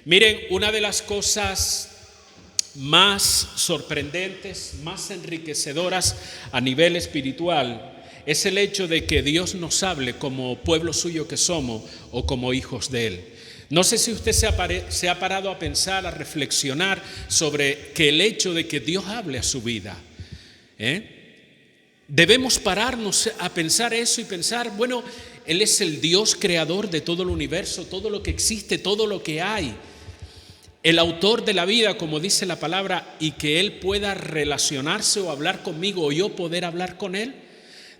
Miren, una de las cosas más sorprendentes, más enriquecedoras a nivel espiritual es el hecho de que Dios nos hable como pueblo suyo que somos o como hijos de Él. No sé si usted se ha parado a pensar, a reflexionar sobre que el hecho de que Dios hable a su vida. Debemos pararnos a pensar eso y pensar, bueno, Él es el Dios creador de todo el universo, todo lo que existe, todo lo que hay. El autor de la vida, como dice la palabra, y que Él pueda relacionarse o hablar conmigo o yo poder hablar con Él.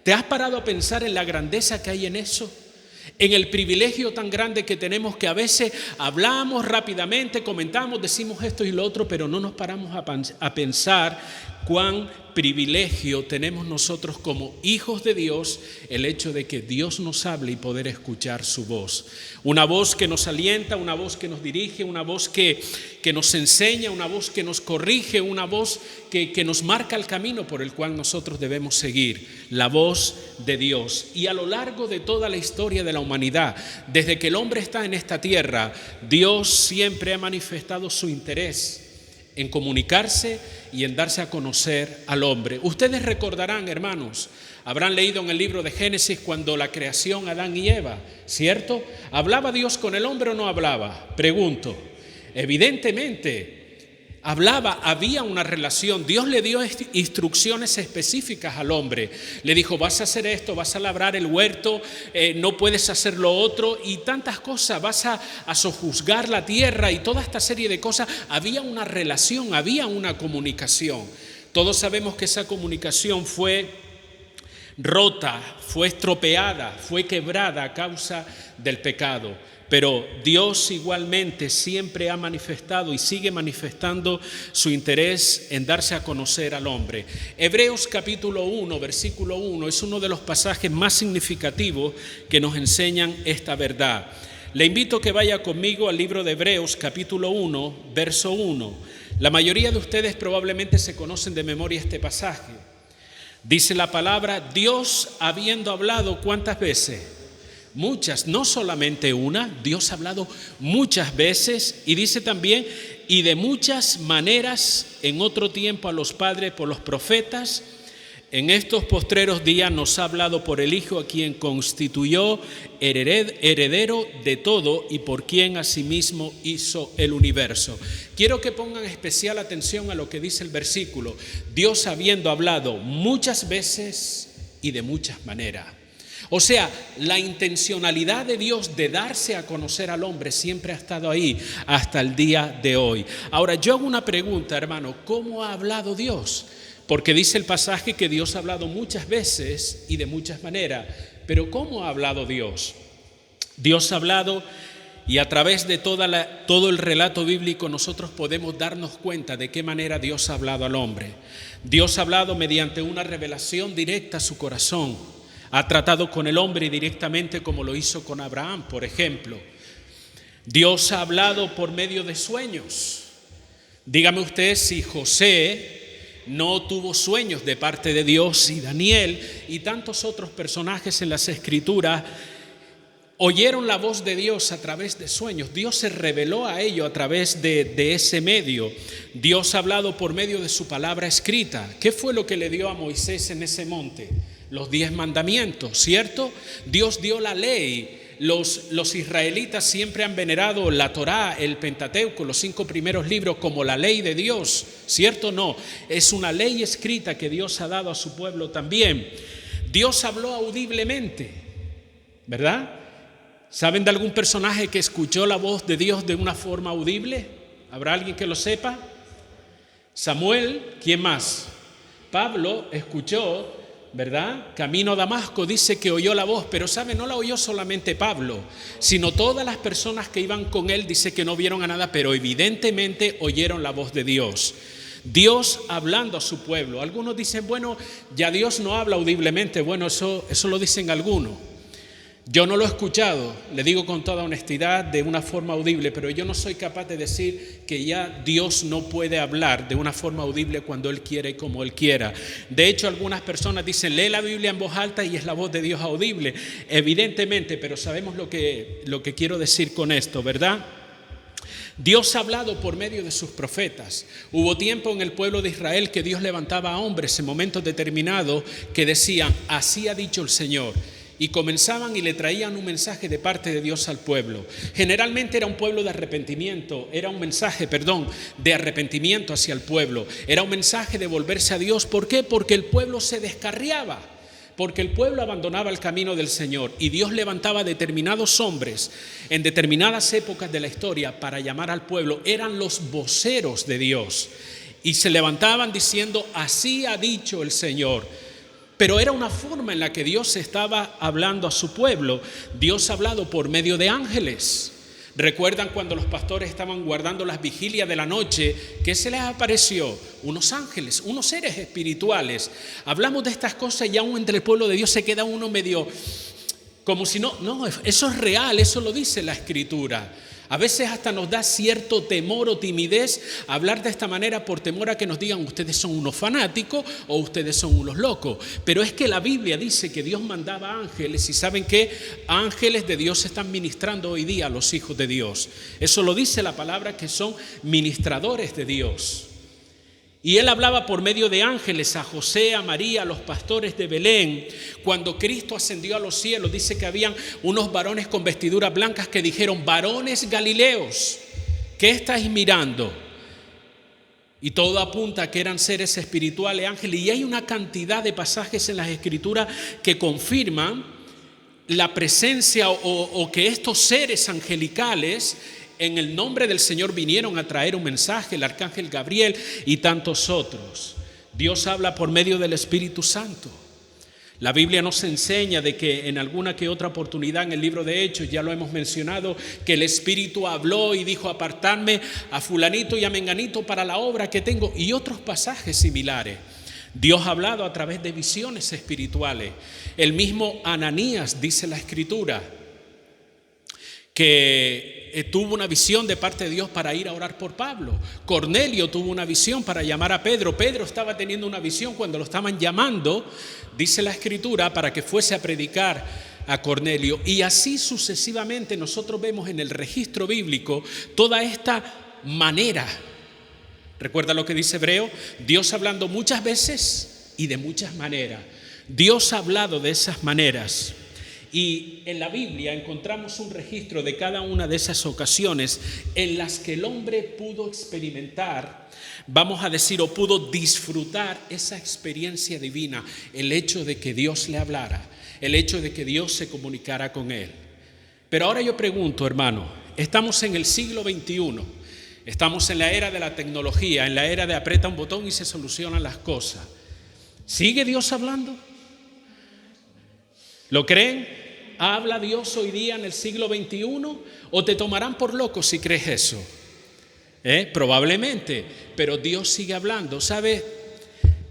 ¿Te has parado a pensar en la grandeza que hay en eso? En el privilegio tan grande que tenemos, que a veces hablamos rápidamente, comentamos, decimos esto y lo otro, pero no nos paramos a pensar cuán privilegio tenemos nosotros como hijos de Dios, el hecho de que Dios nos hable y poder escuchar su voz. Una voz que nos alienta, una voz que nos dirige, una voz que nos enseña, una voz que nos corrige, una voz que nos marca el camino por el cual nosotros debemos seguir, la voz de Dios. Y a lo largo de toda la historia de la humanidad, desde que el hombre está en esta tierra, Dios siempre ha manifestado su interés en comunicarse y en darse a conocer al hombre. Ustedes recordarán, hermanos, habrán leído en el libro de Génesis cuando la creación, Adán y Eva, ¿cierto? ¿Hablaba Dios con el hombre o no hablaba? Pregunto. Evidentemente hablaba, había una relación. Dios le dio instrucciones específicas al hombre. Le dijo, vas a hacer esto, vas a labrar el huerto, no puedes hacer lo otro y tantas cosas, vas a sojuzgar la tierra y toda esta serie de cosas. Había una relación, había una comunicación. Todos sabemos que esa comunicación fue rota, fue estropeada, fue quebrada a causa del pecado. Pero Dios igualmente siempre ha manifestado y sigue manifestando su interés en darse a conocer al hombre. Hebreos capítulo 1, versículo 1 es uno de los pasajes más significativos que nos enseñan esta verdad. Le invito a que vaya conmigo al libro de Hebreos capítulo 1, verso 1. La mayoría de ustedes probablemente se conocen de memoria este pasaje. Dice la palabra, Dios habiendo hablado, ¿cuántas veces? Muchas, no solamente una, Dios ha hablado muchas veces y dice también, y de muchas maneras en otro tiempo a los padres por los profetas, en estos postreros días nos ha hablado por el Hijo a quien constituyó heredero de todo y por quien asimismo hizo el universo. Quiero que pongan especial atención a lo que dice el versículo, Dios habiendo hablado muchas veces y de muchas maneras. O sea, la intencionalidad de Dios de darse a conocer al hombre siempre ha estado ahí hasta el día de hoy. Ahora, yo hago una pregunta, hermano, ¿cómo ha hablado Dios? Porque dice el pasaje que Dios ha hablado muchas veces y de muchas maneras. Pero ¿cómo ha hablado Dios? Dios ha hablado y a través de todo el relato bíblico nosotros podemos darnos cuenta de qué manera Dios ha hablado al hombre. Dios ha hablado mediante una revelación directa a su corazón. Ha tratado con el hombre directamente como lo hizo con Abraham, por ejemplo. Dios ha hablado por medio de sueños. Dígame usted si José no tuvo sueños de parte de Dios y Daniel y tantos otros personajes en las Escrituras oyeron la voz de Dios a través de sueños. Dios se reveló a ellos a través de ese medio. Dios ha hablado por medio de su palabra escrita. ¿Qué fue lo que le dio a Moisés en ese monte? Los 10 mandamientos, ¿cierto? Dios dio la ley. Los israelitas siempre han venerado la Torá, el Pentateuco, los 5 primeros libros como la ley de Dios, ¿cierto o no? Es una ley escrita que Dios ha dado a su pueblo también. Dios habló audiblemente, ¿verdad? ¿Saben de algún personaje que escuchó la voz de Dios de una forma audible? ¿Habrá alguien que lo sepa? Samuel, ¿quién más? Pablo escuchó, ¿verdad? Camino a Damasco dice que oyó la voz, pero ¿sabe? No la oyó solamente Pablo, sino todas las personas que iban con él, dice que no vieron a nada, pero evidentemente oyeron la voz de Dios. Dios hablando a su pueblo. Algunos dicen, bueno, ya Dios no habla audiblemente. Bueno, eso lo dicen algunos. Yo no lo he escuchado, le digo con toda honestidad, de una forma audible, pero yo no soy capaz de decir que ya Dios no puede hablar de una forma audible cuando Él quiere y como Él quiera. De hecho, algunas personas dicen, lee la Biblia en voz alta y es la voz de Dios audible. Evidentemente, pero sabemos lo que quiero decir con esto, ¿verdad? Dios ha hablado por medio de sus profetas. Hubo tiempo en el pueblo de Israel que Dios levantaba a hombres en momentos determinados que decían, así ha dicho el Señor. Y comenzaban y le traían un mensaje de parte de Dios al pueblo. Generalmente era un pueblo de arrepentimiento, era un mensaje, de arrepentimiento hacia el pueblo. Era un mensaje de volverse a Dios. ¿Por qué? Porque el pueblo se descarriaba. Porque el pueblo abandonaba el camino del Señor y Dios levantaba determinados hombres en determinadas épocas de la historia para llamar al pueblo. Eran los voceros de Dios y se levantaban diciendo, así ha dicho el Señor. Pero era una forma en la que Dios estaba hablando a su pueblo. Dios ha hablado por medio de ángeles. ¿Recuerdan cuando los pastores estaban guardando las vigilias de la noche? ¿Qué se les apareció? Unos ángeles, unos seres espirituales. Hablamos de estas cosas y aún entre el pueblo de Dios se queda uno medio como si no, eso es real, eso lo dice la Escritura. A veces hasta nos da cierto temor o timidez hablar de esta manera por temor a que nos digan ustedes son unos fanáticos o ustedes son unos locos. Pero es que la Biblia dice que Dios mandaba ángeles y ¿saben qué? Ángeles de Dios están ministrando hoy día a los hijos de Dios. Eso lo dice la palabra, que son ministradores de Dios. Y él hablaba por medio de ángeles a José, a María, a los pastores de Belén. Cuando Cristo ascendió a los cielos, dice que habían unos varones con vestiduras blancas que dijeron, varones galileos, ¿qué estáis mirando? Y todo apunta a que eran seres espirituales, ángeles. Y hay una cantidad de pasajes en las Escrituras que confirman la presencia o que estos seres angelicales en el nombre del Señor vinieron a traer un mensaje, el arcángel Gabriel y tantos otros. Dios habla por medio del Espíritu Santo. La Biblia nos enseña de que en alguna que otra oportunidad en el libro de Hechos, ya lo hemos mencionado, que el Espíritu habló y dijo apartadme a fulanito y a menganito para la obra que tengo, y otros pasajes similares. Dios ha hablado a través de visiones espirituales. El mismo Ananías, dice la Escritura, que tuvo una visión de parte de Dios para ir a orar por Pablo. Cornelio tuvo una visión para llamar a Pedro. Pedro estaba teniendo una visión cuando lo estaban llamando, dice la Escritura, para que fuese a predicar a Cornelio. Y así sucesivamente nosotros vemos en el registro bíblico toda esta manera. ¿Recuerda lo que dice Hebreo? Dios hablando muchas veces y de muchas maneras. Dios ha hablado de esas maneras. Y en la Biblia encontramos un registro de cada una de esas ocasiones en las que el hombre pudo experimentar, vamos a decir, o pudo disfrutar esa experiencia divina, el hecho de que Dios le hablara, el hecho de que Dios se comunicara con él. Pero ahora yo pregunto, hermano, estamos en el siglo XXI, estamos en la era de la tecnología, en la era de aprieta un botón y se solucionan las cosas. ¿Sigue Dios hablando? ¿Lo creen? ¿Habla Dios hoy día en el siglo XXI? ¿O te tomarán por loco si crees eso? Probablemente, pero Dios sigue hablando. ¿Sabe?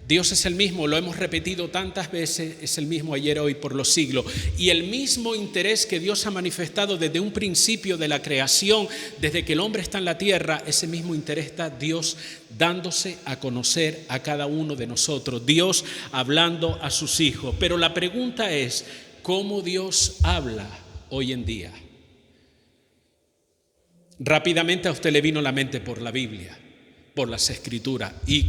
Dios es el mismo, lo hemos repetido tantas veces, es el mismo ayer, hoy, por los siglos. Y el mismo interés que Dios ha manifestado desde un principio de la creación, desde que el hombre está en la tierra, ese mismo interés está Dios dándose a conocer a cada uno de nosotros, Dios hablando a sus hijos. Pero la pregunta es, ¿cómo Dios habla hoy en día? Rápidamente a usted le vino a la mente por la Biblia, por las Escrituras. Y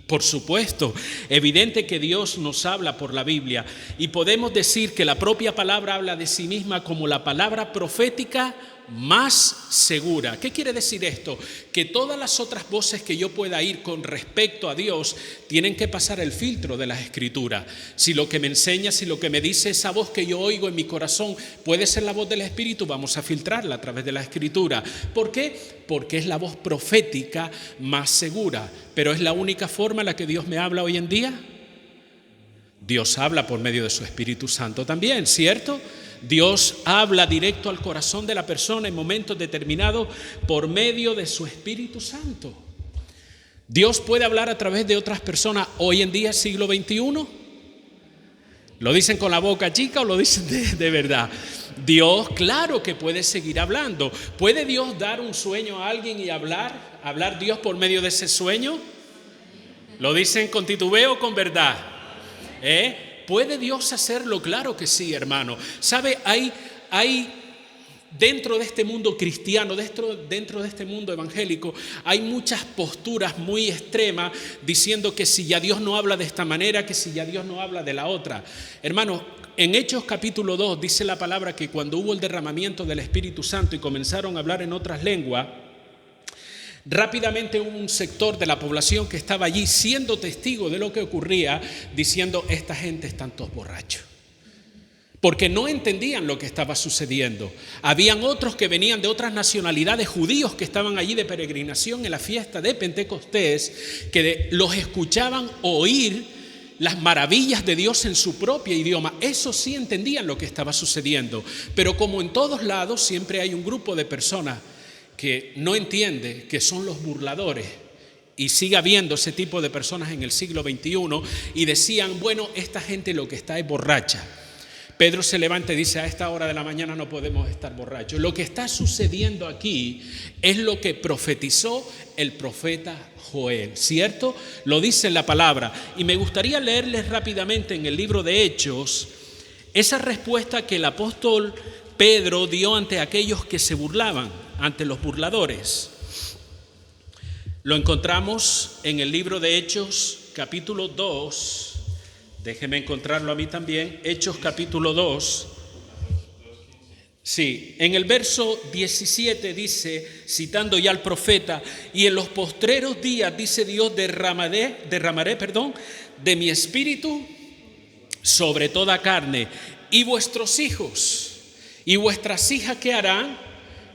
por supuesto, evidente que Dios nos habla por la Biblia. Y podemos decir que la propia palabra habla de sí misma como la palabra profética más segura. ¿Qué quiere decir esto? Que todas las otras voces que yo pueda oír con respecto a Dios tienen que pasar el filtro de las Escrituras. Si lo que me enseña, si lo que me dice esa voz que yo oigo en mi corazón puede ser la voz del Espíritu, vamos a filtrarla a través de la Escritura. ¿Por qué? Porque es la voz profética más segura. Pero ¿es la única forma en la que Dios me habla hoy en día? Dios habla por medio de su Espíritu Santo también, ¿cierto? Dios habla directo al corazón de la persona en momentos determinados por medio de su Espíritu Santo. Dios puede hablar a través de otras personas hoy en día, siglo XXI. ¿Lo dicen con la boca chica o lo dicen de verdad? Dios, claro que puede seguir hablando. ¿Puede Dios dar un sueño a alguien y hablar Dios por medio de ese sueño? ¿Lo dicen con titubeo o con verdad? ¿Puede Dios hacerlo? Claro que sí, hermano. ¿Sabe? Hay dentro de este mundo cristiano, dentro de este mundo evangélico, hay muchas posturas muy extremas diciendo que si ya Dios no habla de esta manera, que si ya Dios no habla de la otra. Hermanos, en Hechos capítulo 2 dice la palabra que cuando hubo el derramamiento del Espíritu Santo y comenzaron a hablar en otras lenguas, rápidamente hubo un sector de la población que estaba allí siendo testigo de lo que ocurría, diciendo: esta gente están todos borrachos. Porque no entendían lo que estaba sucediendo. Habían otros que venían de otras nacionalidades, judíos que estaban allí de peregrinación en la fiesta de Pentecostés, que los escuchaban oír las maravillas de Dios en su propio idioma. Eso sí entendían lo que estaba sucediendo. Pero como en todos lados, siempre hay un grupo de personas que no entiende, que son los burladores. Y sigue habiendo ese tipo de personas en el siglo XXI y decían: bueno, esta gente lo que está es borracha. Pedro se levanta y dice: a esta hora de la mañana no podemos estar borrachos. Lo que está sucediendo aquí es lo que profetizó el profeta Joel, ¿cierto? Lo dice en la palabra. Y me gustaría leerles rápidamente en el libro de Hechos esa respuesta que el apóstol Pedro dio ante aquellos que se burlaban, ante los burladores. Lo encontramos en el libro de Hechos capítulo 2. Déjeme encontrarlo a mí también. Hechos capítulo 2. Sí, en el verso 17 dice, citando ya al profeta: y en los postreros días, dice Dios, derramaré de mi espíritu sobre toda carne, y vuestros hijos y vuestras hijas, ¿qué harán?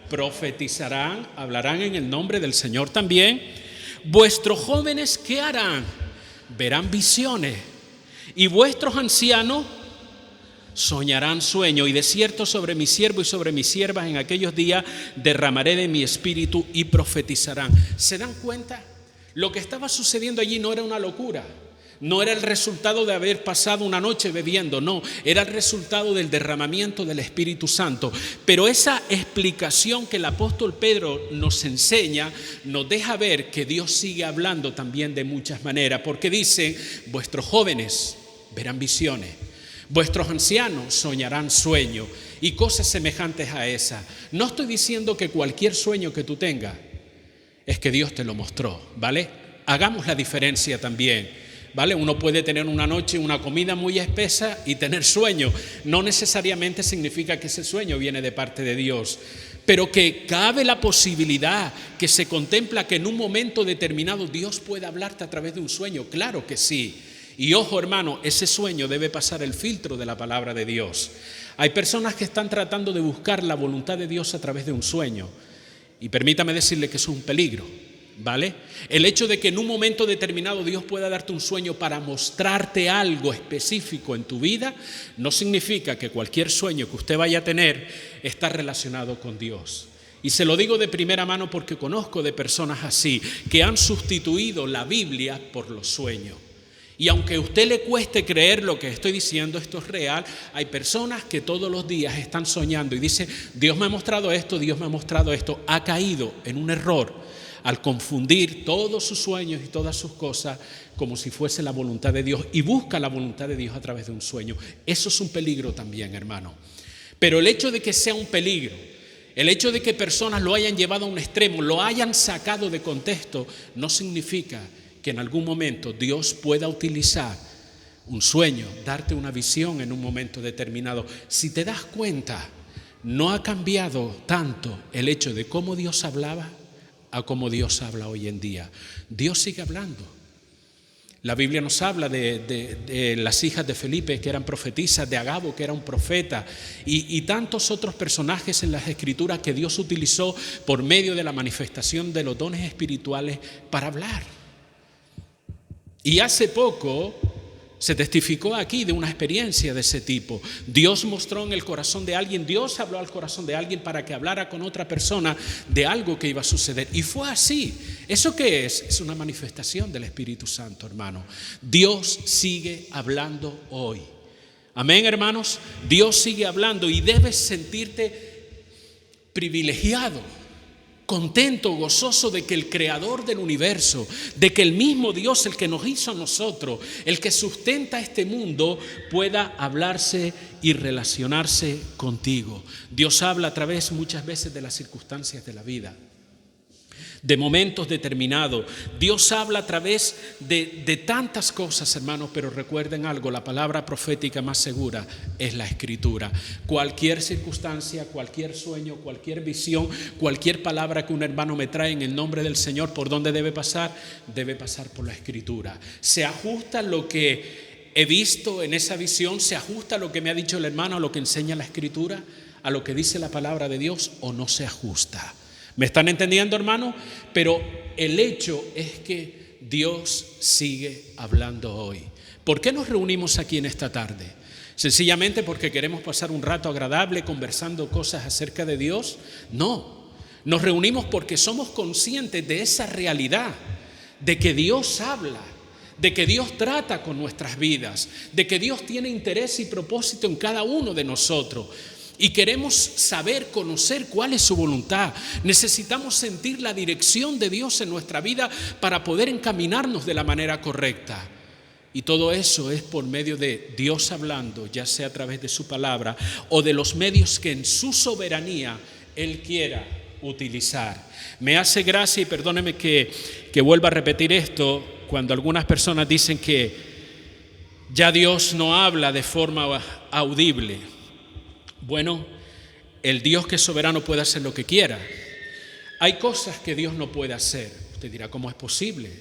Profetizarán, hablarán en el nombre del Señor también. Vuestros jóvenes, ¿qué harán? Verán visiones. Y vuestros ancianos soñarán sueños. Y de cierto sobre mi siervo y sobre mis siervas en aquellos días derramaré de mi espíritu y profetizarán. ¿Se dan cuenta? Lo que estaba sucediendo allí no era una locura. No era el resultado de haber pasado una noche bebiendo, no, era el resultado del derramamiento del Espíritu Santo. Pero esa explicación que el apóstol Pedro nos enseña nos deja ver que Dios sigue hablando también de muchas maneras, porque dice: vuestros jóvenes verán visiones, vuestros ancianos soñarán sueños y cosas semejantes a esas. No estoy diciendo que cualquier sueño que tú tengas es que Dios te lo mostró, ¿vale? Hagamos la diferencia también. ¿Vale? Uno puede tener una noche una comida muy espesa y tener sueño. No necesariamente significa que ese sueño viene de parte de Dios, pero que cabe la posibilidad, que se contempla que en un momento determinado Dios pueda hablarte a través de un sueño. Claro que sí. Y ojo, hermano, ese sueño debe pasar el filtro de la palabra de Dios. Hay personas que están tratando de buscar la voluntad de Dios a través de un sueño, y permítame decirle que eso es un peligro. ¿Vale? El hecho de que en un momento determinado Dios pueda darte un sueño para mostrarte algo específico en tu vida, no significa que cualquier sueño que usted vaya a tener está relacionado con Dios. Y se lo digo de primera mano porque conozco de personas así, que han sustituido la Biblia por los sueños. Y aunque a usted le cueste creer lo que estoy diciendo, esto es real. Hay personas que todos los días están soñando y dicen: Dios me ha mostrado esto, Dios me ha mostrado esto. Ha caído en un error al confundir todos sus sueños y todas sus cosas como si fuese la voluntad de Dios, y busca la voluntad de Dios a través de un sueño. Eso es un peligro también, hermano. Pero el hecho de que sea un peligro, el hecho de que personas lo hayan llevado a un extremo, lo hayan sacado de contexto, no significa que en algún momento Dios pueda utilizar un sueño, darte una visión en un momento determinado. Si te das cuenta, no ha cambiado tanto el hecho de cómo Dios hablaba a cómo Dios habla hoy en día. Dios sigue hablando. La Biblia nos habla de las hijas de Felipe, que eran profetisas, de Agabo, que era un profeta, y tantos otros personajes en las Escrituras que Dios utilizó por medio de la manifestación de los dones espirituales para hablar. Y hace poco se testificó aquí de una experiencia de ese tipo. Dios mostró en el corazón de alguien, Dios habló al corazón de alguien para que hablara con otra persona de algo que iba a suceder. Y fue así. ¿Eso qué es? Es una manifestación del Espíritu Santo, hermano. Dios sigue hablando hoy. Amén, hermanos. Dios sigue hablando y debes sentirte privilegiado, contento, gozoso de que el creador del universo, de que el mismo Dios, el que nos hizo a nosotros, el que sustenta este mundo, pueda hablarse y relacionarse contigo. Dios habla a través muchas veces de las circunstancias de la vida, de momentos determinados. Dios habla a través de tantas cosas, hermanos, pero recuerden algo, la palabra profética más segura es la Escritura. Cualquier circunstancia, cualquier sueño, cualquier visión, cualquier palabra que un hermano me trae en el nombre del Señor, ¿por dónde debe pasar? Debe pasar por la Escritura. ¿Se ajusta lo que he visto en esa visión? ¿Se ajusta lo que me ha dicho el hermano a lo que enseña la Escritura? ¿A lo que dice la palabra de Dios? ¿O no se ajusta? ¿Me están entendiendo, hermano? Pero el hecho es que Dios sigue hablando hoy. ¿Por qué nos reunimos aquí en esta tarde? ¿Sencillamente porque queremos pasar un rato agradable conversando cosas acerca de Dios? No, nos reunimos porque somos conscientes de esa realidad, de que Dios habla, de que Dios trata con nuestras vidas, de que Dios tiene interés y propósito en cada uno de nosotros. Y queremos saber, conocer cuál es su voluntad. Necesitamos sentir la dirección de Dios en nuestra vida para poder encaminarnos de la manera correcta. Y todo eso es por medio de Dios hablando, ya sea a través de su palabra o de los medios que en su soberanía Él quiera utilizar. Me hace gracia, y perdóneme que vuelva a repetir esto, cuando algunas personas dicen que ya Dios no habla de forma audible. Bueno, el Dios que es soberano puede hacer lo que quiera. Hay cosas que Dios no puede hacer. Usted dirá, ¿cómo es posible?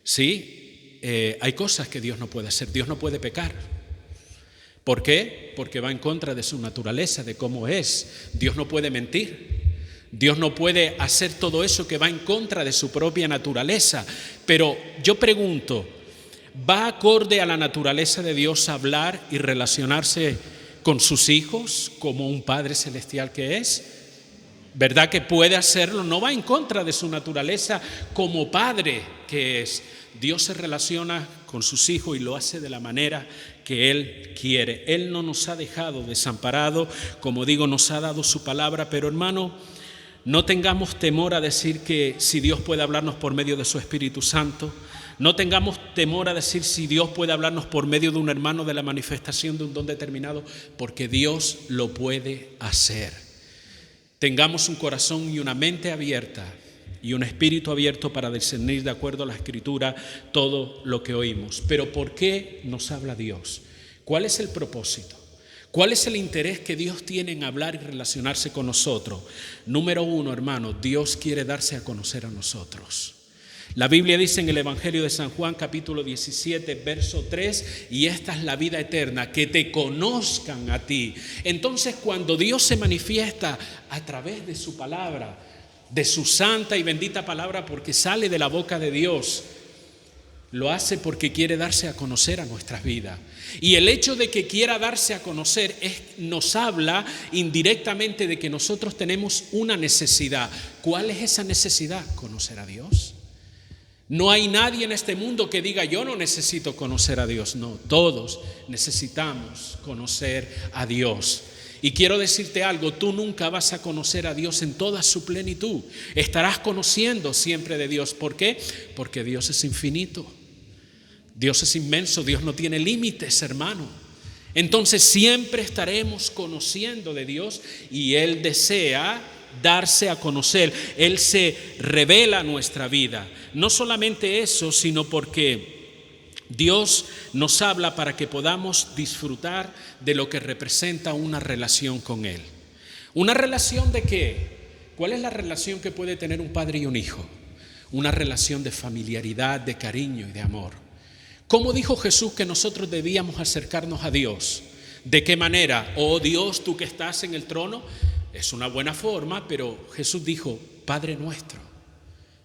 Sí, hay cosas que Dios no puede hacer. Dios no puede pecar. ¿Por qué? Porque va en contra de su naturaleza, de cómo es. Dios no puede mentir. Dios no puede hacer todo eso que va en contra de su propia naturaleza. Pero yo pregunto, ¿va acorde a la naturaleza de Dios hablar y relacionarse con sus hijos como un Padre celestial que es? ¿Verdad que puede hacerlo? No va en contra de su naturaleza como Padre que es. Dios se relaciona con sus hijos y lo hace de la manera que Él quiere. Él no nos ha dejado desamparados, como digo, nos ha dado su palabra, pero hermano, no tengamos temor a decir que si Dios puede hablarnos por medio de su Espíritu Santo. No tengamos temor a decir si Dios puede hablarnos por medio de un hermano, de la manifestación de un don determinado, porque Dios lo puede hacer. Tengamos un corazón y una mente abierta y un espíritu abierto para discernir de acuerdo a la Escritura todo lo que oímos. Pero ¿por qué nos habla Dios? ¿Cuál es el propósito? ¿Cuál es el interés que Dios tiene en hablar y relacionarse con nosotros? Número uno, hermano, Dios quiere darse a conocer a nosotros. La Biblia dice en el Evangelio de San Juan, capítulo 17, verso 3, y esta es la vida eterna, que te conozcan a ti. Entonces, cuando Dios se manifiesta a través de su palabra, de su santa y bendita palabra, porque sale de la boca de Dios, lo hace porque quiere darse a conocer a nuestras vidas. Y el hecho de que quiera darse a conocer nos habla indirectamente de que nosotros tenemos una necesidad. ¿Cuál es esa necesidad? Conocer a Dios. No hay nadie en este mundo que diga yo no necesito conocer a Dios. No, todos necesitamos conocer a Dios. Y quiero decirte algo, tú nunca vas a conocer a Dios en toda su plenitud. Estarás conociendo siempre de Dios. ¿Por qué? Porque Dios es infinito. Dios es inmenso, Dios no tiene límites, hermano. Entonces siempre estaremos conociendo de Dios y Él desea darse a conocer. Él se revela a nuestra vida. No solamente eso, sino porque Dios nos habla para que podamos disfrutar de lo que representa una relación con Él. ¿Una relación de qué? ¿Cuál es la relación que puede tener un padre y un hijo? Una relación de familiaridad, de cariño y de amor. ¿Cómo dijo Jesús que nosotros debíamos acercarnos a Dios? ¿De qué manera? Oh Dios, tú que estás en el trono. Es una buena forma, pero Jesús dijo, Padre nuestro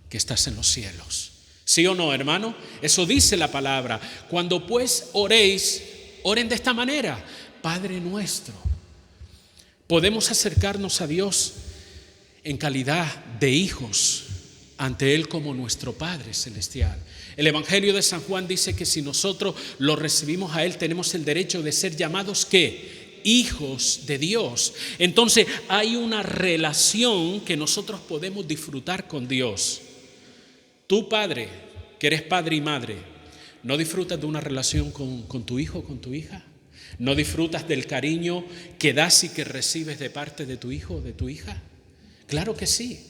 que estás en los cielos. ¿Sí o no, hermano? Eso dice la palabra. Cuando pues oréis, oren de esta manera. Padre nuestro. Podemos acercarnos a Dios en calidad de hijos ante Él como nuestro Padre celestial. El Evangelio de San Juan dice que si nosotros lo recibimos a Él, tenemos el derecho de ser llamados ¿qué? hijos de Dios. Entonces hay una relación que nosotros podemos disfrutar con Dios. Tú, padre, que eres padre y madre, ¿no disfrutas de una relación con tu hijo o con tu hija? ¿No disfrutas del cariño que das y que recibes de parte de tu hijo o de tu hija? Claro que sí.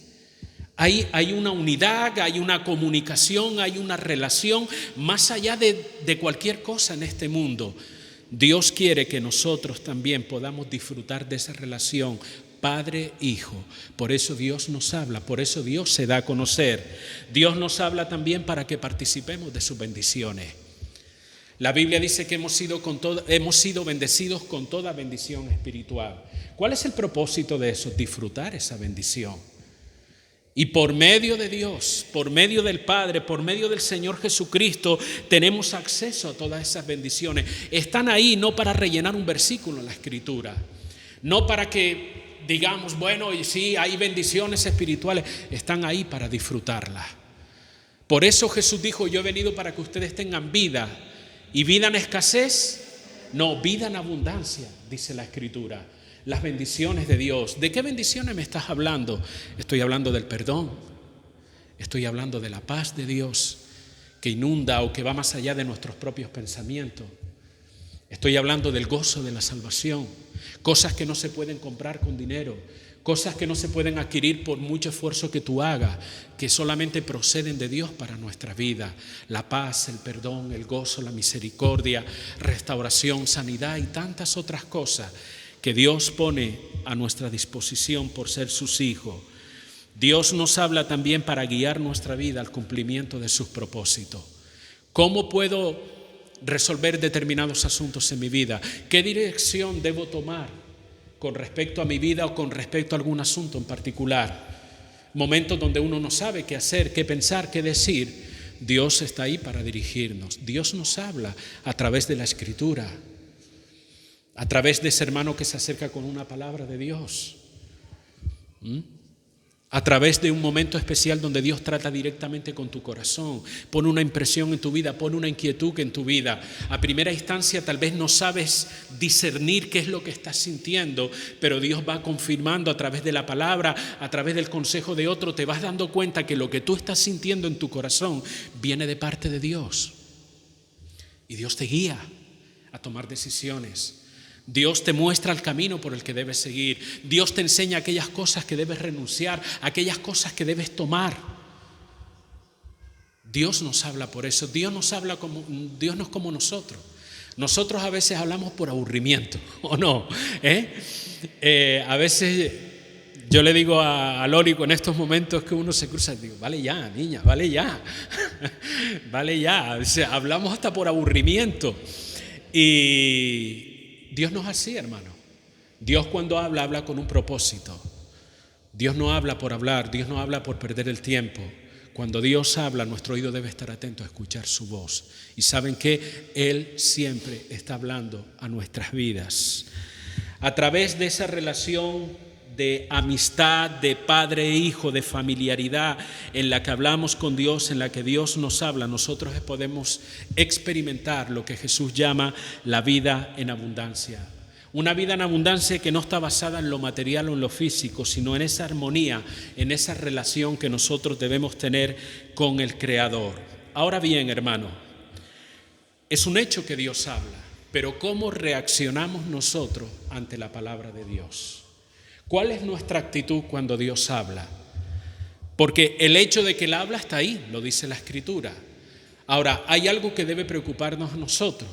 Hay una unidad, hay una comunicación, hay una relación más allá de cualquier cosa en este mundo. Dios quiere que nosotros también podamos disfrutar de esa relación padre-hijo. Por eso Dios nos habla, por eso Dios se da a conocer. Dios nos habla también para que participemos de sus bendiciones. La Biblia dice que hemos sido bendecidos con toda bendición espiritual. ¿Cuál es el propósito de eso? Disfrutar esa bendición. Y por medio de Dios, por medio del Padre, por medio del Señor Jesucristo, tenemos acceso a todas esas bendiciones. Están ahí no para rellenar un versículo en la Escritura, no para que digamos, bueno, y sí, hay bendiciones espirituales. Están ahí para disfrutarlas. Por eso Jesús dijo, yo he venido para que ustedes tengan vida. ¿Y vida en escasez? No, vida en abundancia, dice la Escritura. Las bendiciones de Dios. ¿De qué bendiciones me estás hablando? Estoy hablando del perdón. Estoy hablando de la paz de Dios que inunda o que va más allá de nuestros propios pensamientos. Estoy hablando del gozo de la salvación. Cosas que no se pueden comprar con dinero. Cosas que no se pueden adquirir por mucho esfuerzo que tú hagas, que solamente proceden de Dios para nuestra vida. La paz, el perdón, el gozo, la misericordia, restauración, sanidad y tantas otras cosas que Dios pone a nuestra disposición por ser sus hijos. Dios nos habla también para guiar nuestra vida al cumplimiento de sus propósitos. ¿Cómo puedo resolver determinados asuntos en mi vida? ¿Qué dirección debo tomar con respecto a mi vida o con respecto a algún asunto en particular? Momentos donde uno no sabe qué hacer, qué pensar, qué decir. Dios está ahí para dirigirnos. Dios nos habla a través de la Escritura, a través de ese hermano que se acerca con una palabra de Dios, a través de un momento especial donde Dios trata directamente con tu corazón, pone una impresión en tu vida, pone una inquietud en tu vida. A primera instancia tal vez no sabes discernir qué es lo que estás sintiendo, pero Dios va confirmando a través de la palabra, a través del consejo de otro, te vas dando cuenta que lo que tú estás sintiendo en tu corazón viene de parte de Dios. Y Dios te guía a tomar decisiones. Dios te muestra el camino por el que debes seguir. Dios te enseña aquellas cosas que debes renunciar, aquellas cosas que debes tomar. Dios nos habla por eso. Dios no es como nosotros. Nosotros a veces hablamos por aburrimiento, ¿o no? A veces yo le digo a Lori en estos momentos que uno se cruza y digo, vale ya, niña, vale ya. Vale ya. O sea, hablamos hasta por aburrimiento. Y Dios no es así, hermano. Dios cuando habla, habla con un propósito. Dios no habla por hablar, Dios no habla por perder el tiempo. Cuando Dios habla, nuestro oído debe estar atento a escuchar su voz. Y ¿saben qué? Él siempre está hablando a nuestras vidas. A través de esa relación de amistad, de padre e hijo, de familiaridad en la que hablamos con Dios, en la que Dios nos habla, nosotros podemos experimentar lo que Jesús llama la vida en abundancia. Una vida en abundancia que no está basada en lo material o en lo físico, sino en esa armonía, en esa relación que nosotros debemos tener con el Creador. Ahora bien, hermano, es un hecho que Dios habla, pero ¿cómo reaccionamos nosotros ante la palabra de Dios? ¿Cuál es nuestra actitud cuando Dios habla? Porque el hecho de que Él habla está ahí, lo dice la Escritura. Ahora, hay algo que debe preocuparnos a nosotros.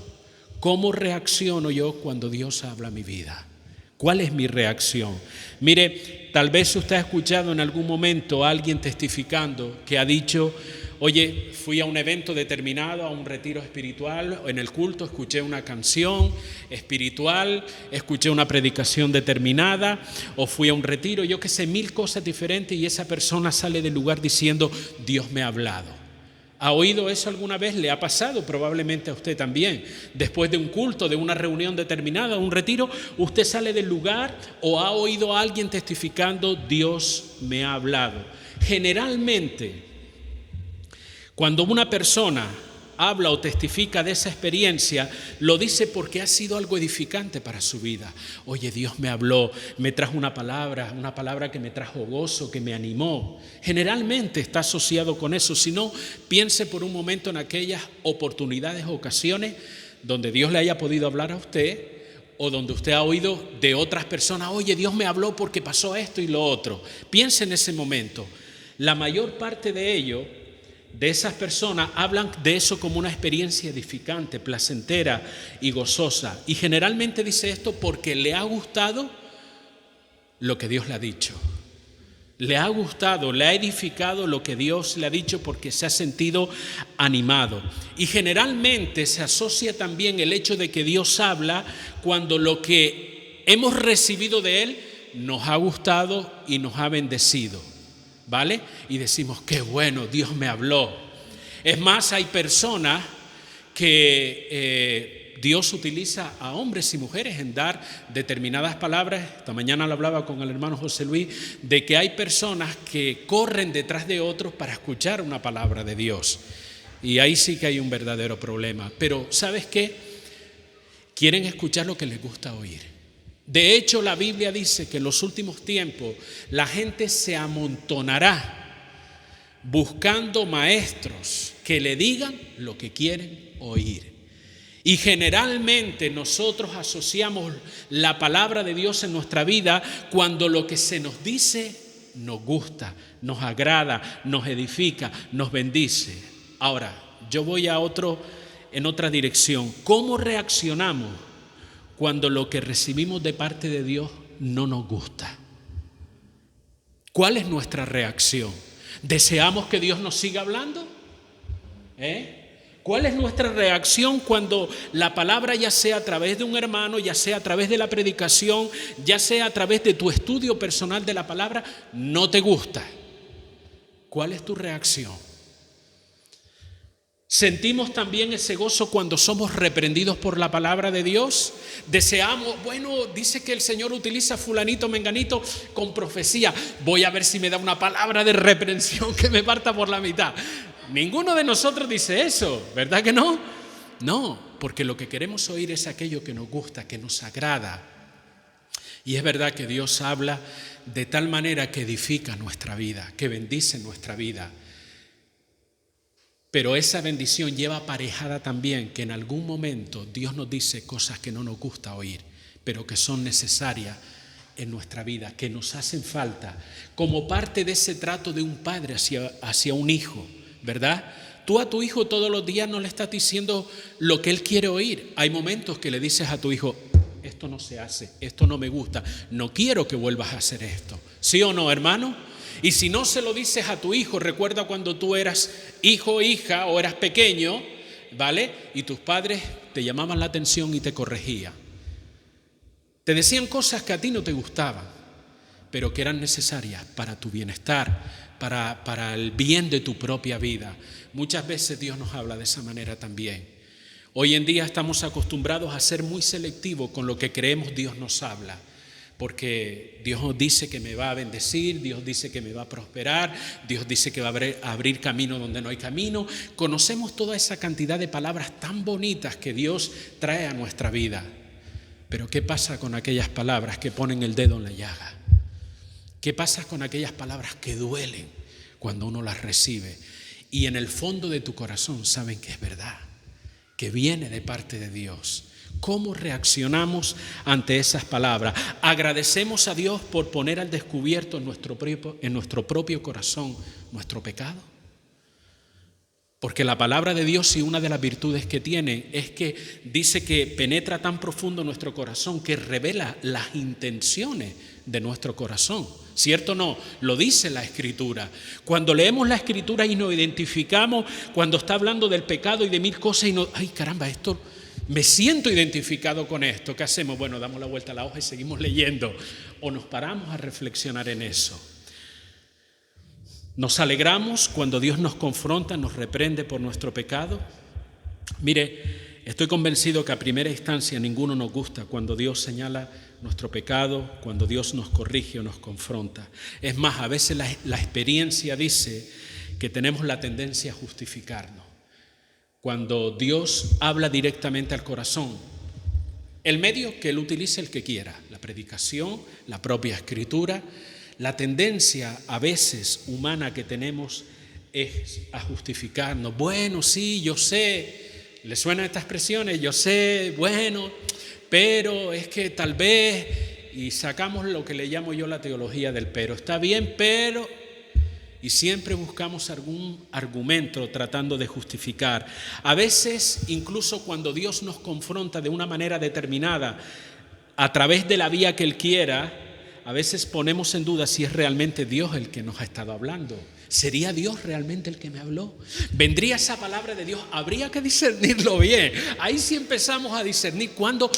¿Cómo reacciono yo cuando Dios habla a mi vida? ¿Cuál es mi reacción? Mire, tal vez usted ha escuchado en algún momento a alguien testificando que ha dicho, oye, fui a un evento determinado, a un retiro espiritual, en el culto escuché una canción espiritual, escuché una predicación determinada, o fui a un retiro, yo qué sé, 1000 cosas diferentes, y esa persona sale del lugar diciendo, Dios me ha hablado. ¿Ha oído eso alguna vez? ¿Le ha pasado? Probablemente a usted también. Después de un culto, de una reunión determinada, un retiro, usted sale del lugar o ha oído a alguien testificando, Dios me ha hablado. Generalmente, cuando una persona habla o testifica de esa experiencia, lo dice porque ha sido algo edificante para su vida. Oye, Dios me habló, me trajo una palabra que me trajo gozo, que me animó. Generalmente está asociado con eso. Si no, piense por un momento en aquellas oportunidades o ocasiones donde Dios le haya podido hablar a usted, o donde usted ha oído de otras personas, oye, Dios me habló porque pasó esto y lo otro. Piense en ese momento. La mayor parte de ello, de esas personas, hablan de eso como una experiencia edificante, placentera y gozosa. Y generalmente dice esto porque le ha gustado lo que Dios le ha dicho. Le ha gustado, le ha edificado lo que Dios le ha dicho porque se ha sentido animado. Y generalmente se asocia también el hecho de que Dios habla cuando lo que hemos recibido de Él nos ha gustado y nos ha bendecido, ¿vale? Y decimos, qué bueno, Dios me habló. Es más, hay personas que Dios utiliza a hombres y mujeres en dar determinadas palabras. Esta mañana lo hablaba con el hermano José Luis, de que hay personas que corren detrás de otros para escuchar una palabra de Dios. Y ahí sí que hay un verdadero problema. Pero ¿sabes qué? Quieren escuchar lo que les gusta oír. De hecho, la Biblia dice que en los últimos tiempos la gente se amontonará buscando maestros que le digan lo que quieren oír. Y generalmente nosotros asociamos la palabra de Dios en nuestra vida cuando lo que se nos dice nos gusta, nos agrada, nos edifica, nos bendice. Ahora, yo voy en otra dirección. ¿Cómo reaccionamos cuando lo que recibimos de parte de Dios no nos gusta? ¿Cuál es nuestra reacción? ¿Deseamos que Dios nos siga hablando? ¿Cuál es nuestra reacción cuando la palabra, ya sea a través de un hermano, ya sea a través de la predicación, ya sea a través de tu estudio personal de la palabra, no te gusta? ¿Cuál es tu reacción? ¿Sentimos también ese gozo cuando somos reprendidos por la palabra de Dios? Deseamos, bueno, dice que el Señor utiliza fulanito, menganito con profecía. Voy a ver si me da una palabra de reprensión que me parta por la mitad. Ninguno de nosotros dice eso, ¿verdad que no? No, porque lo que queremos oír es aquello que nos gusta, que nos agrada. Y es verdad que Dios habla de tal manera que edifica nuestra vida, que bendice nuestra vida. Pero esa bendición lleva aparejada también que en algún momento Dios nos dice cosas que no nos gusta oír, pero que son necesarias en nuestra vida, que nos hacen falta, como parte de ese trato de un padre hacia un hijo, ¿verdad? Tú a tu hijo todos los días no le estás diciendo lo que él quiere oír. Hay momentos que le dices a tu hijo, esto no se hace, esto no me gusta, no quiero que vuelvas a hacer esto. ¿Sí o no, hermano? Y si no se lo dices a tu hijo, recuerda cuando tú eras hijo o hija o eras pequeño, ¿vale? Y tus padres te llamaban la atención y te corregían. Te decían cosas que a ti no te gustaban, pero que eran necesarias para tu bienestar, para el bien de tu propia vida. Muchas veces Dios nos habla de esa manera también. Hoy en día estamos acostumbrados a ser muy selectivos con lo que creemos Dios nos habla. Porque Dios nos dice que me va a bendecir, Dios dice que me va a prosperar, Dios dice que va a abrir camino donde no hay camino. Conocemos toda esa cantidad de palabras tan bonitas que Dios trae a nuestra vida. Pero ¿qué pasa con aquellas palabras que ponen el dedo en la llaga? ¿Qué pasa con aquellas palabras que duelen cuando uno las recibe? Y en el fondo de tu corazón saben que es verdad, que viene de parte de Dios. ¿Cómo reaccionamos ante esas palabras? ¿Agradecemos a Dios por poner al descubierto en nuestro propio corazón nuestro pecado? Porque la palabra de Dios, y una de las virtudes que tiene, es que dice que penetra tan profundo en nuestro corazón que revela las intenciones de nuestro corazón. ¿Cierto o no? Lo dice la Escritura. Cuando leemos la Escritura y nos identificamos, cuando está hablando del pecado y de mil cosas, y ay caramba, esto... Me siento identificado con esto. ¿Qué hacemos? Bueno, damos la vuelta a la hoja y seguimos leyendo. O nos paramos a reflexionar en eso. Nos alegramos cuando Dios nos confronta, nos reprende por nuestro pecado. Mire, estoy convencido que a primera instancia ninguno nos gusta cuando Dios señala nuestro pecado, cuando Dios nos corrige o nos confronta. Es más, a veces la experiencia dice que tenemos la tendencia a justificarnos. cuando Dios habla directamente al corazón. El medio que Él utilice, el que quiera, la predicación, la propia escritura. La tendencia a veces humana que tenemos es a justificarnos. Bueno, sí, yo sé, ¿le suenan estas expresiones? Yo sé, bueno, pero es que tal vez, y sacamos lo que le llamo yo la teología del pero. Está bien, pero, y siempre buscamos algún argumento tratando de justificar. A veces, incluso cuando Dios nos confronta de una manera determinada, a través de la vía que Él quiera, a veces ponemos en duda si es realmente Dios el que nos ha estado hablando. ¿Sería Dios realmente el que me habló? ¿Vendría esa palabra de Dios? Habría que discernirlo bien. Ahí sí empezamos a discernir cuando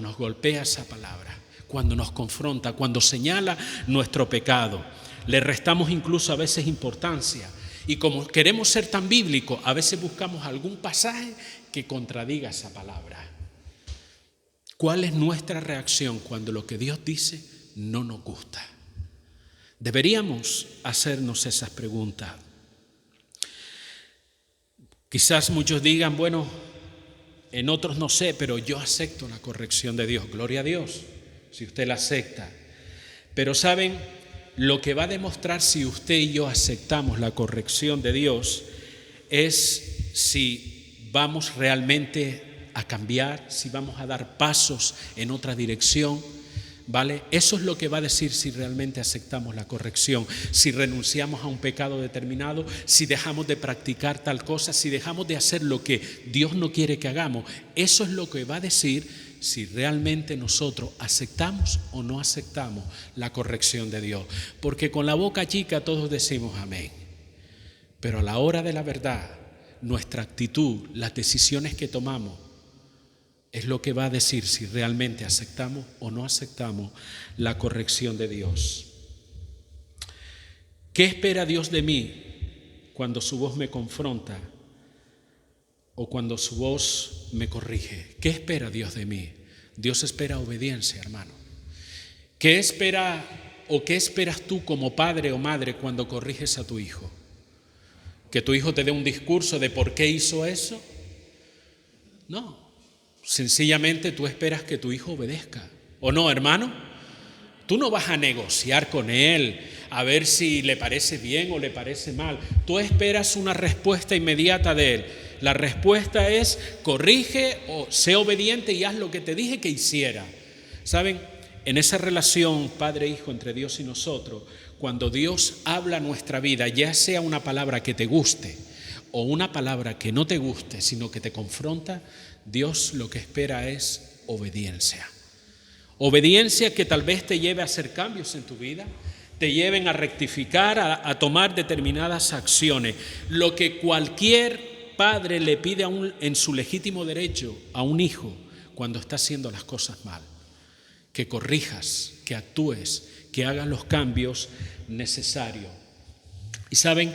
nos golpea esa palabra, cuando nos confronta, cuando señala nuestro pecado. Le restamos incluso a veces importancia. Y como queremos ser tan bíblicos, a veces buscamos algún pasaje que contradiga esa palabra. ¿Cuál es nuestra reacción cuando lo que Dios dice no nos gusta? Deberíamos hacernos esas preguntas. Quizás muchos digan, bueno, en otros no sé, pero yo acepto la corrección de Dios. Gloria a Dios, si usted la acepta. Pero ¿saben? Lo que va a demostrar si usted y yo aceptamos la corrección de Dios es si vamos realmente a cambiar, si vamos a dar pasos en otra dirección, ¿vale? Eso es lo que va a decir si realmente aceptamos la corrección, si renunciamos a un pecado determinado, si dejamos de practicar tal cosa, si dejamos de hacer lo que Dios no quiere que hagamos. Eso es lo que va a decir si realmente nosotros aceptamos o no aceptamos la corrección de Dios. Porque con la boca chica todos decimos amén, pero a la hora de la verdad, nuestra actitud, las decisiones que tomamos, es lo que va a decir si realmente aceptamos o no aceptamos la corrección de Dios. ¿Qué espera Dios de mí cuando su voz me confronta o cuando su voz me corrige? ¿Qué espera Dios de mí? Dios espera obediencia, hermano. ¿Qué espera o qué esperas tú como padre o madre cuando corriges a tu hijo? ¿Que tu hijo te dé un discurso de por qué hizo eso? No. Sencillamente tú esperas que tu hijo obedezca. ¿O no, hermano? Tú no vas a negociar con él a ver si le parece bien o le parece mal. Tú esperas una respuesta inmediata de él. La respuesta es: corrige o sé obediente y haz lo que te dije que hiciera. ¿Saben? En esa relación padre-hijo entre Dios y nosotros, cuando Dios habla a nuestra vida, ya sea una palabra que te guste o una palabra que no te guste, sino que te confronta, Dios lo que espera es obediencia. Obediencia que tal vez te lleve a hacer cambios en tu vida, te lleven a rectificar, a tomar determinadas acciones. Lo que cualquier padre le pide en su legítimo derecho a un hijo cuando está haciendo las cosas mal. Que corrijas, que actúes, que hagas los cambios necesarios. Y saben,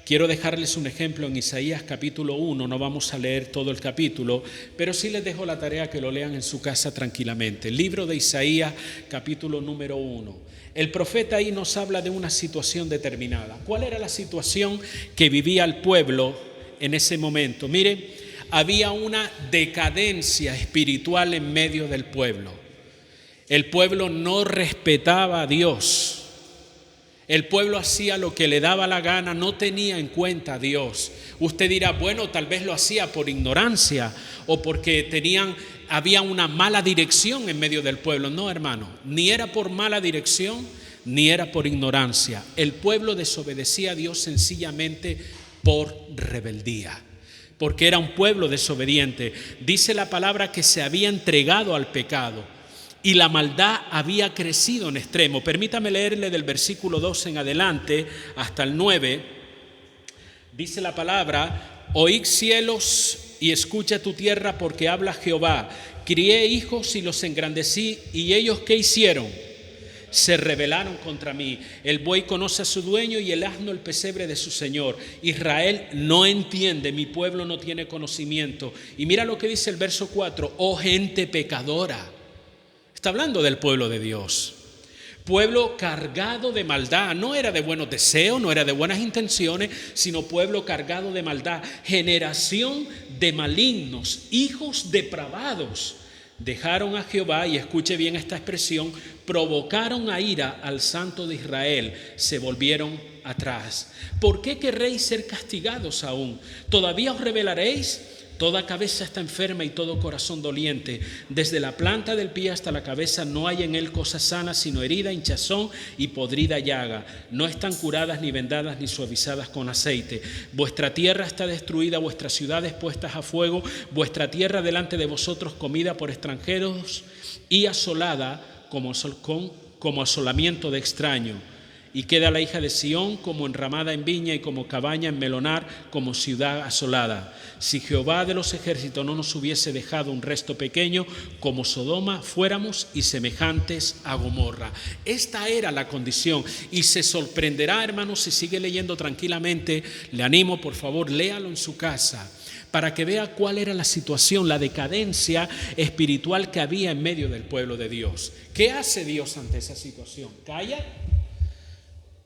quiero dejarles un ejemplo en Isaías capítulo 1, no vamos a leer todo el capítulo, pero sí les dejo la tarea que lo lean en su casa tranquilamente. El libro de Isaías capítulo número 1. El profeta ahí nos habla de una situación determinada. ¿Cuál era la situación que vivía el pueblo en ese momento? Miren, había una decadencia espiritual en medio del pueblo. El pueblo no respetaba a Dios. El pueblo hacía lo que le daba la gana, no tenía en cuenta a Dios. Usted dirá, bueno, tal vez lo hacía por ignorancia o porque había una mala dirección en medio del pueblo. No, hermano, ni era por mala dirección, ni era por ignorancia. El pueblo desobedecía a Dios sencillamente por rebeldía, porque era un pueblo desobediente. Dice la palabra que se había entregado al pecado. Y la maldad había crecido en extremo. Permítame leerle del versículo 2 en adelante hasta el 9. Dice la palabra: oíd cielos y escucha tu tierra, porque habla Jehová. Crié hijos y los engrandecí, y ellos ¿qué hicieron? Se rebelaron contra mí. El buey conoce a su dueño y el asno el pesebre de su señor. Israel no entiende, mi pueblo no tiene conocimiento. Y mira lo que dice el verso 4: oh gente pecadora. Está hablando del pueblo de Dios. Pueblo cargado de maldad, no era de buenos deseos, no era de buenas intenciones, sino pueblo cargado de maldad. Generación de malignos, hijos depravados. Dejaron a Jehová, y escuche bien esta expresión, provocaron a ira al Santo de Israel, se volvieron atrás. ¿Por qué querréis ser castigados aún? ¿Todavía os rebelaréis? Toda cabeza está enferma y todo corazón doliente. Desde la planta del pie hasta la cabeza no hay en él cosa sana, sino herida, hinchazón y podrida llaga. No están curadas, ni vendadas, ni suavizadas con aceite. Vuestra tierra está destruida, vuestras ciudades puestas a fuego, vuestra tierra delante de vosotros comida por extranjeros y asolada como asolamiento de extraño. Y queda la hija de Sión como enramada en viña y como cabaña en melonar, como ciudad asolada. Si Jehová de los ejércitos no nos hubiese dejado un resto pequeño, como Sodoma fuéramos y semejantes a Gomorra. Esta era la condición, y se sorprenderá, hermanos, si sigue leyendo tranquilamente. Le animo, por favor, léalo en su casa, para que vea cuál era la situación, la decadencia espiritual que había en medio del pueblo de Dios. ¿Qué hace Dios ante esa situación? ¿Calla?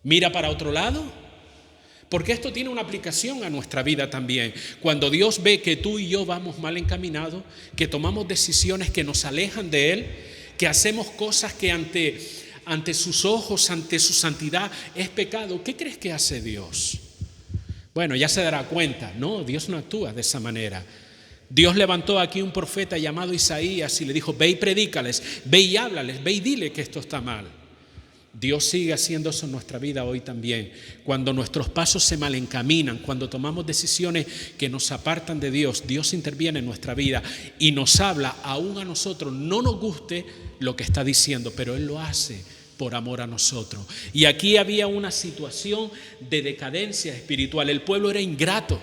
¿Mira para otro lado? Porque esto tiene una aplicación a nuestra vida también. Cuando Dios ve que tú y yo vamos mal encaminados, que tomamos decisiones que nos alejan de Él, que hacemos cosas que ante sus ojos, ante su santidad es pecado, ¿qué crees que hace Dios? Bueno, ya se dará cuenta. No, Dios no actúa de esa manera. Dios levantó aquí un profeta llamado Isaías y le dijo: ve y predícales, ve y háblales, ve y dile que esto está mal. Dios sigue haciendo eso en nuestra vida hoy también. Cuando nuestros pasos se mal encaminan, cuando tomamos decisiones que nos apartan de Dios, Dios interviene en nuestra vida y nos habla, aún a nosotros no nos guste lo que está diciendo, pero Él lo hace por amor a nosotros. Y aquí había una situación de decadencia espiritual. El pueblo era ingrato,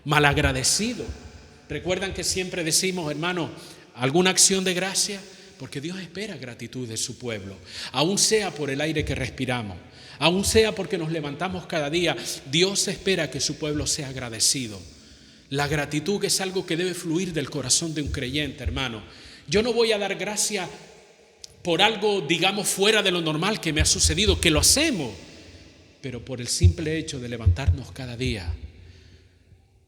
malagradecido. Recuerdan que siempre decimos, hermano, alguna acción de gracia, porque Dios espera gratitud de su pueblo, aún sea por el aire que respiramos, aún sea porque nos levantamos cada día. Dios espera que su pueblo sea agradecido. La gratitud es algo que debe fluir del corazón de un creyente, hermano. Yo no voy a dar gracia por algo, digamos, fuera de lo normal que me ha sucedido, que lo hacemos, pero por el simple hecho de levantarnos cada día,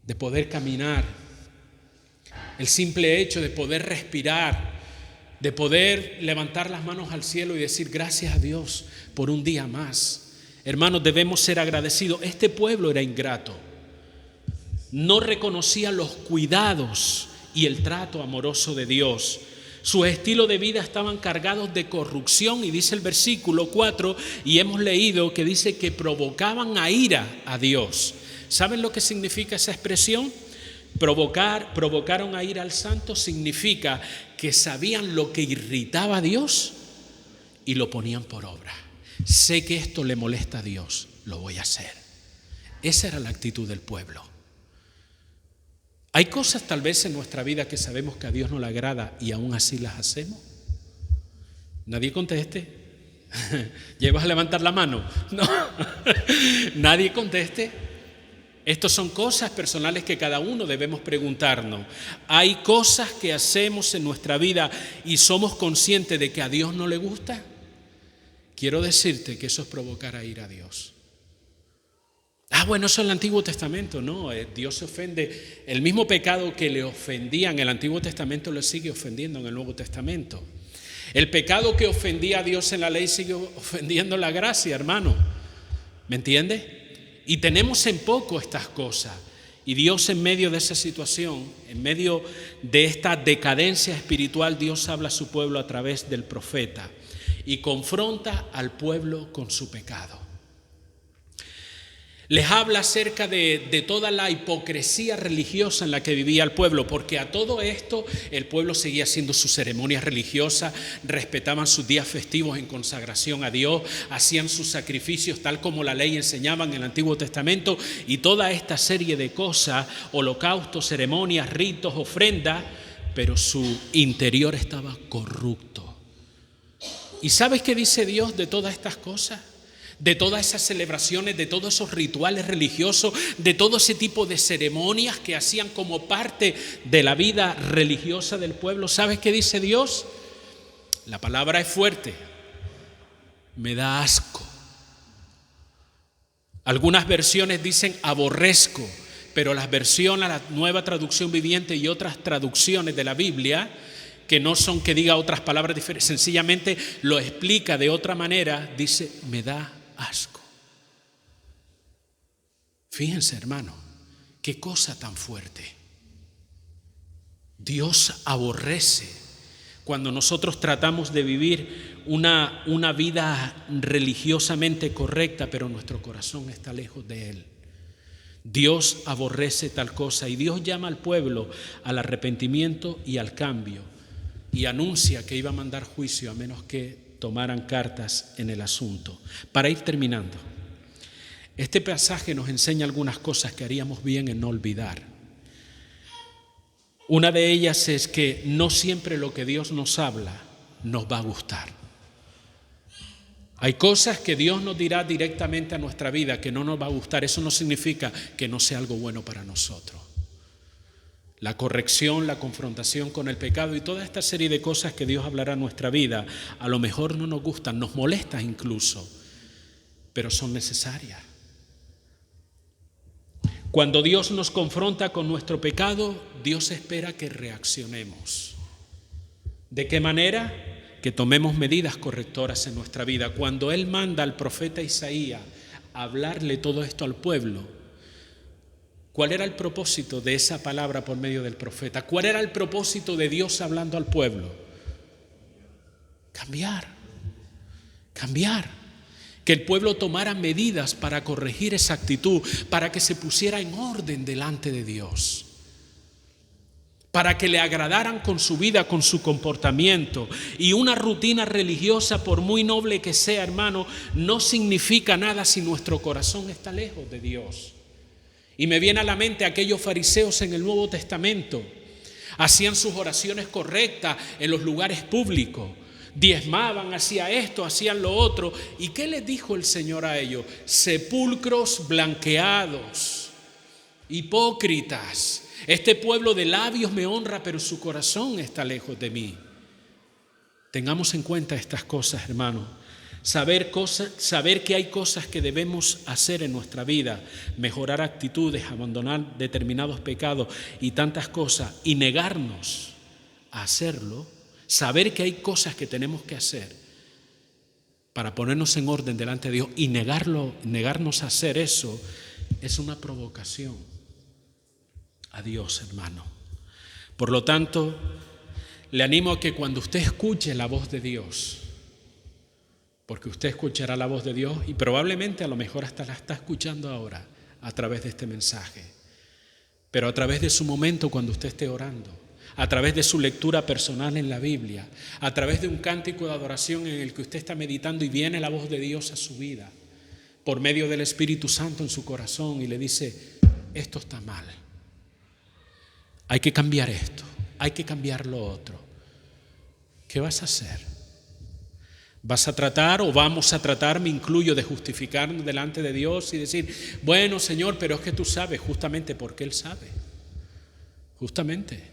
de poder caminar, el simple hecho de poder respirar, de poder levantar las manos al cielo y decir gracias a Dios por un día más. Hermanos, debemos ser agradecidos. Este pueblo era ingrato, no reconocía los cuidados y el trato amoroso de Dios. Sus estilos de vida estaban cargados de corrupción, y dice el versículo 4, y hemos leído que dice que provocaban a ira a Dios. ¿Saben lo que significa esa expresión? Provocaron a ira al santo significa que sabían lo que irritaba a Dios y lo ponían por obra. Sé que esto le molesta a Dios, lo voy a hacer. Esa era la actitud del pueblo. Hay cosas tal vez en nuestra vida que sabemos que a Dios no le agrada y aún así las hacemos. Nadie conteste. ¿Llevas a levantar la mano? No. Nadie conteste. Estas son cosas personales que cada uno debemos preguntarnos. ¿Hay cosas que hacemos en nuestra vida y somos conscientes de que a Dios no le gusta? Quiero decirte que eso es provocar a ira a Dios. Bueno, eso en el Antiguo Testamento. No, Dios se ofende. El mismo pecado que le ofendía en el Antiguo Testamento le sigue ofendiendo en el Nuevo Testamento. El pecado que ofendía a Dios en la ley sigue ofendiendo la gracia, hermano. ¿Me entiende? Y tenemos en poco estas cosas. Y Dios, en medio de esa situación, en medio de esta decadencia espiritual, Dios habla a su pueblo a través del profeta y confronta al pueblo con su pecado. Les habla acerca de toda la hipocresía religiosa en la que vivía el pueblo, porque a todo esto el pueblo seguía haciendo sus ceremonias religiosas, respetaban sus días festivos en consagración a Dios, hacían sus sacrificios tal como la ley enseñaba en el Antiguo Testamento, y toda esta serie de cosas, holocaustos, ceremonias, ritos, ofrendas, pero su interior estaba corrupto. ¿Y sabes qué dice Dios de todas estas cosas? De todas esas celebraciones, de todos esos rituales religiosos, de todo ese tipo de ceremonias que hacían como parte de la vida religiosa del pueblo. ¿Sabes qué dice Dios? La palabra es fuerte. me da asco. Algunas versiones dicen aborrezco, pero las versiones, la Nueva Traducción Viviente y otras traducciones de la Biblia, que no son que diga otras palabras diferentes, sencillamente lo explica de otra manera, dice, me da asco. Fíjense, hermano, qué cosa tan fuerte. Dios aborrece cuando nosotros tratamos de vivir una vida religiosamente correcta, pero nuestro corazón está lejos de Él. Dios aborrece tal cosa y Dios llama al pueblo al arrepentimiento y al cambio y anuncia que iba a mandar juicio a menos que tomaran cartas en el asunto. Para ir terminando, este pasaje nos enseña algunas cosas que haríamos bien en no olvidar. Una de ellas es que no siempre lo que Dios nos habla nos va a gustar. Hay cosas que Dios nos dirá directamente a nuestra vida que no nos va a gustar. Eso no significa que no sea algo bueno para nosotros. La corrección, la confrontación con el pecado y toda esta serie de cosas que Dios hablará en nuestra vida, a lo mejor no nos gustan, nos molestan incluso, pero son necesarias. Cuando Dios nos confronta con nuestro pecado, Dios espera que reaccionemos. ¿De qué manera? Que tomemos medidas correctoras en nuestra vida. Cuando Él manda al profeta Isaías a hablarle todo esto al pueblo, ¿cuál era el propósito de esa palabra por medio del profeta? ¿Cuál era el propósito de Dios hablando al pueblo? Cambiar. Que el pueblo tomara medidas para corregir esa actitud, para que se pusiera en orden delante de Dios, para que le agradaran con su vida, con su comportamiento. Y una rutina religiosa, por muy noble que sea, hermano, no significa nada si nuestro corazón está lejos de Dios. Y me viene a la mente aquellos fariseos en el Nuevo Testamento. Hacían sus oraciones correctas en los lugares públicos. Diezmaban, hacían esto, hacían lo otro. ¿Y qué les dijo el Señor a ellos? Sepulcros blanqueados, hipócritas. Este pueblo de labios me honra, pero su corazón está lejos de mí. Tengamos en cuenta estas cosas, hermanos. Saber que hay cosas que debemos hacer en nuestra vida, mejorar actitudes, abandonar determinados pecados y tantas cosas, y negarnos a hacerlo. Saber que hay cosas que tenemos que hacer para ponernos en orden delante de Dios y negarnos a hacer eso, es una provocación a Dios, hermano. Por lo tanto, le animo a que cuando usted escuche la voz de Dios, porque usted escuchará la voz de Dios y probablemente a lo mejor hasta la está escuchando ahora a través de este mensaje, pero a través de su momento cuando usted esté orando, a través de su lectura personal en la Biblia, a través de un cántico de adoración en el que usted está meditando y viene la voz de Dios a su vida, por medio del Espíritu Santo en su corazón y le dice, esto está mal, hay que cambiar esto, hay que cambiar lo otro. ¿Qué vas a hacer? ¿Vas a tratar o vamos a tratar, me incluyo, de justificarnos delante de Dios y decir, bueno, Señor, pero es que tú sabes, justamente porque Él sabe, justamente.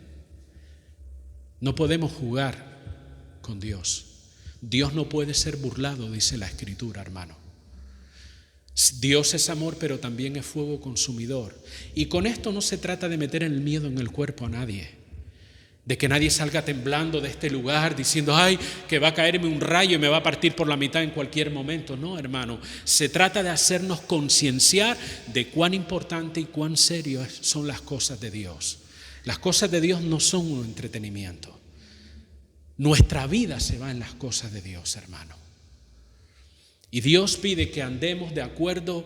No podemos jugar con Dios. Dios no puede ser burlado, dice la Escritura, hermano. Dios es amor, pero también es fuego consumidor. Y con esto no se trata de meter el miedo en el cuerpo a nadie, de que nadie salga temblando de este lugar diciendo, ay, que va a caerme un rayo y me va a partir por la mitad en cualquier momento. No, hermano, se trata de hacernos concienciar de cuán importante y cuán serio son las cosas de Dios. Las cosas de Dios no son un entretenimiento. Nuestra vida se va en las cosas de Dios, hermano. Y Dios pide que andemos de acuerdo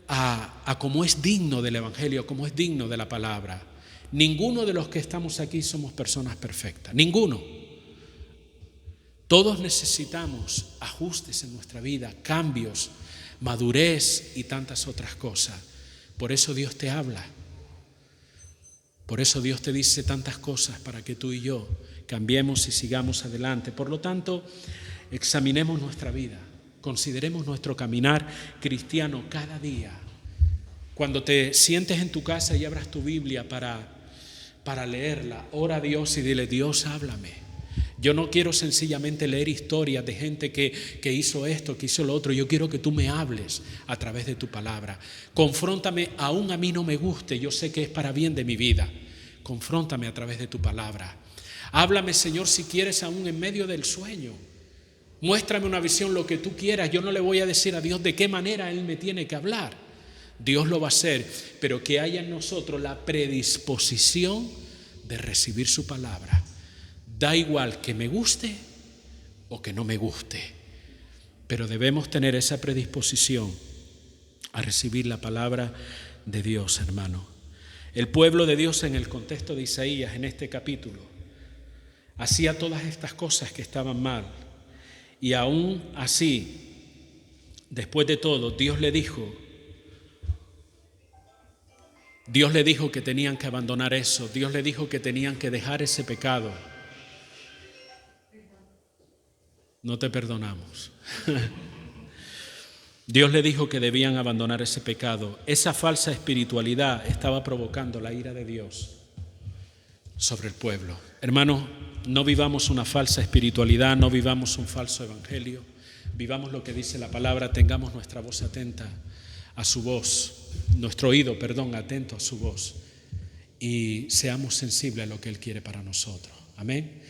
a cómo es digno del Evangelio, cómo es digno de la palabra. Ninguno de los que estamos aquí somos personas perfectas, ninguno. Todos necesitamos ajustes en nuestra vida, cambios, madurez y tantas otras cosas. Por eso Dios te habla. Por eso Dios te dice tantas cosas para que tú y yo cambiemos y sigamos adelante. Por lo tanto, examinemos nuestra vida, consideremos nuestro caminar cristiano cada día. Cuando te sientes en tu casa y abras tu Biblia para leerla, ora a Dios y dile, Dios, háblame. Yo no quiero sencillamente leer historias de gente que hizo esto, que hizo lo otro. Yo quiero que tú me hables a través de tu palabra. Confróntame, aún a mí no me guste, yo sé que es para bien de mi vida. Confróntame a través de tu palabra. Háblame, Señor, si quieres, aún en medio del sueño. Muéstrame una visión, lo que tú quieras. Yo no le voy a decir a Dios de qué manera Él me tiene que hablar. Dios lo va a hacer, pero que haya en nosotros la predisposición de recibir su palabra. Da igual que me guste o que no me guste, pero debemos tener esa predisposición a recibir la palabra de Dios, hermano. El pueblo de Dios, en el contexto de Isaías, en este capítulo, hacía todas estas cosas que estaban mal, y aún así, después de todo, Dios le dijo que tenían que abandonar eso. Dios le dijo que tenían que dejar ese pecado. No te perdonamos. Dios le dijo que debían abandonar ese pecado. Esa falsa espiritualidad estaba provocando la ira de Dios sobre el pueblo. Hermanos, no vivamos una falsa espiritualidad, no vivamos un falso evangelio. Vivamos lo que dice la palabra, tengamos nuestra voz atenta a su voz, nuestro oído, atento a su voz, y seamos sensibles a lo que Él quiere para nosotros. Amén.